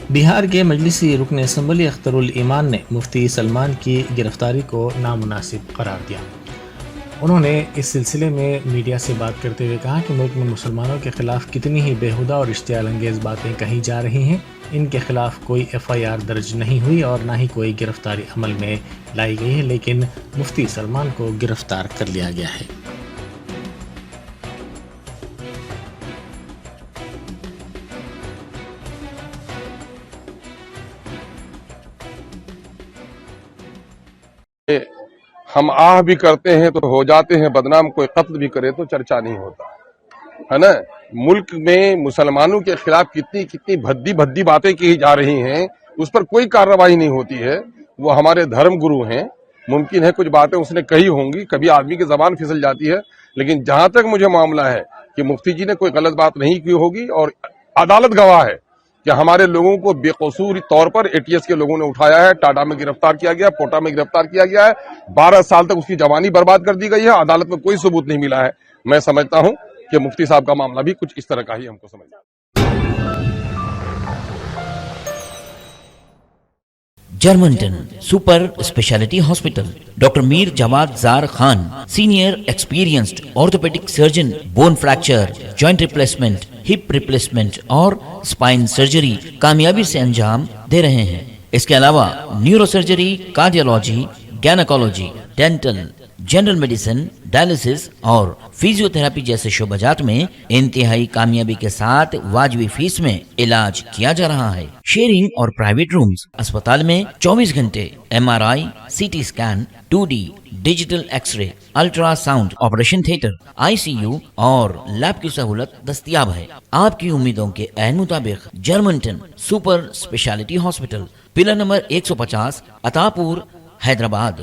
بہار کے مجلسی رکن اسمبلی اختر الایمان نے مفتی سلمان کی گرفتاری کو نامناسب قرار دیا۔ انہوں نے اس سلسلے میں میڈیا سے بات کرتے ہوئے کہا کہ ملک میں مسلمانوں کے خلاف کتنی ہی بےہودہ اور اشتعال انگیز باتیں کہی جا رہی ہیں، ان کے خلاف کوئی FIR درج نہیں ہوئی اور نہ ہی کوئی گرفتاری عمل میں لائی گئی ہے، لیکن مفتی سلمان کو گرفتار کر لیا گیا ہے۔ ہم آہ بھی کرتے ہیں تو ہو جاتے ہیں بدنام، کوئی قتل بھی کرے تو چرچا نہیں ہوتا ہے نا۔ ملک میں مسلمانوں کے خلاف کتنی بھدی باتیں کی جا رہی ہیں، اس پر کوئی کارروائی نہیں ہوتی ہے۔ وہ ہمارے دھرم گرو ہیں، ممکن ہے کچھ باتیں اس نے کہی ہوں گی، کبھی آدمی کی زبان پھسل جاتی ہے، لیکن جہاں تک مجھے معاملہ ہے کہ مفتی جی نے کوئی غلط بات نہیں کی ہوگی، اور عدالت گواہ ہے کہ ہمارے لوگوں کو بے قصور طور پر ATS کے لوگوں نے اٹھایا ہے، ٹاٹا میں گرفتار کیا گیا، کوٹا میں گرفتار کیا گیا ہے، 12 سال تک اس کی جوانی برباد کر دی گئی ہے، عدالت میں کوئی ثبوت نہیں ملا ہے۔ میں سمجھتا ہوں کہ مفتی صاحب کا معاملہ بھی کچھ اس طرح کا ہی ہم کو سمجھنا ہے۔ جرمنٹن super speciality hospital, doctor Mir Jawad Zar Khan, senior experienced orthopaedic surgeon, bone fracture, joint replacement, hip replacement اور اسپائن سرجری کامیابی سے انجام دے رہے ہیں۔ اس کے علاوہ neuro surgery, cardiology, gynaecology, dental, general medicine, dialysis اور فزیو تھراپی جیسے شعبات میں انتہائی کامیابی کے ساتھ واجبی فیس میں علاج کیا جا رہا ہے۔ شیئرنگ اور پرائیویٹ رومز، اسپتال میں 24 گھنٹے MRI، CT scan, 2D digital X ray, ultra sound, operation theatre, ICU اور لیب کی سہولت دستیاب ہے۔ آپ کی امیدوں کے عین مطابق جرمنٹن super speciality hospital, pillar number 150، عطا پور، حیدرآباد۔